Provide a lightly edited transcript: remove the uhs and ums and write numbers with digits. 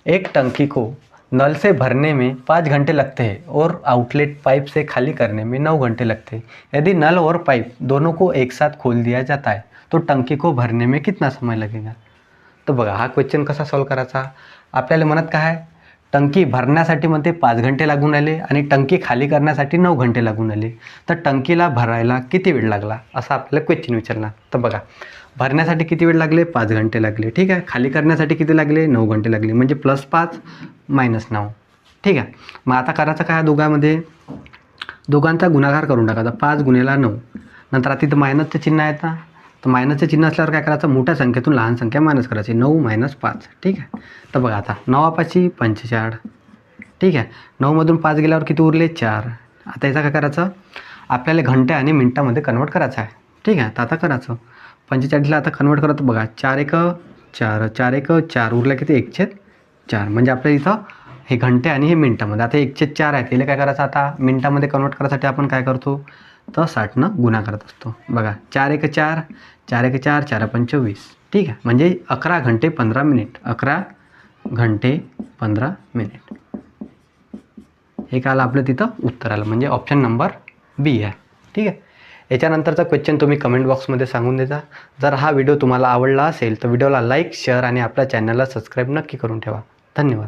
एक टंकी को नल से भरने में 5 घंटे लगते हैं और आउटलेट पाइप से खाली करने में 9 घंटे लगते हैं। यदि नल और पाइप दोनों को एक साथ खोल दिया जाता है तो टंकी को भरने में कितना समय लगेगा? तर बघा हा क्वेश्चन कसा सॉल्व करायचा. आपल्याला म्हणत काय आहे, टंकी भरण्यासाठी म्हणते 5 घंटे लागून आले आणि टंकी खाली करण्यासाठी 9 घंटे लागून आले. तर टंकीला भरायला किती वेळ लागला असा आपल्याला क्वेश्चन विचारला. तर बघा भरण्यासाठी किती वेळ लागले? 5 घंटे लागले. ठीक आहे. खाली करण्यासाठी किती लागले? 9 घंटे लागले. म्हणजे +5 -9. ठीक आहे. मग आता करायचं काय दोघांमध्ये? दोघांचा गुणाकार करून टाकायचा. 5 × 9. नंतर आता तिथं मायनसचं चिन्ह आहे ना, तर मायनसचं चिन्ह असल्यावर काय करायचं? मोठ्या संख्येतून लहान संख्या मायनस करायची. 9 - 5. ठीक आहे. तर बघा आता 9 × 5 = 45. ठीक आहे. 9मधून 5 गेल्यावर किती उरले? 4. आता याचा काय करायचं? आपल्याला घंटे आणि मिनटामध्ये कन्वर्ट करायचं आहे. ठीक आहे. तर आता करायचं 45ला आता कन्वर्ट करत बघा 4 × 1 = 4, 4 × 1 = 4, उरलं किती? 1/4. म्हणजे आपल्या इथं हे घंटे आणि हे मिनटामध्ये. आता 1/4 आहे त्याला काय करायचं? आता मिनटामध्ये कन्वर्ट करायसाठी आपण काय करतो? तर 60नं गुणा करत असतो. बघा 4 × 1 = 4, 4 × 1 = 4, 4 × 5 = 20. ठीक आहे. म्हणजे 11 घंटे 15 मिनिट. 11 घंटे 15 मिनिट. हे काय आलं आपलं तिथं उत्तर आलं. म्हणजे ऑप्शन नंबर बी आहे. ठीक आहे. याच्यानंतरचा क्वेश्चन तुम्ही कमेंट बॉक्समध्ये सांगून देता. जर हा व्हिडिओ तुम्हाला आवडला असेल तर व्हिडिओला लाईक, शेअर आणि आपल्या चॅनलला सबस्क्राईब नक्की करून ठेवा. धन्यवाद.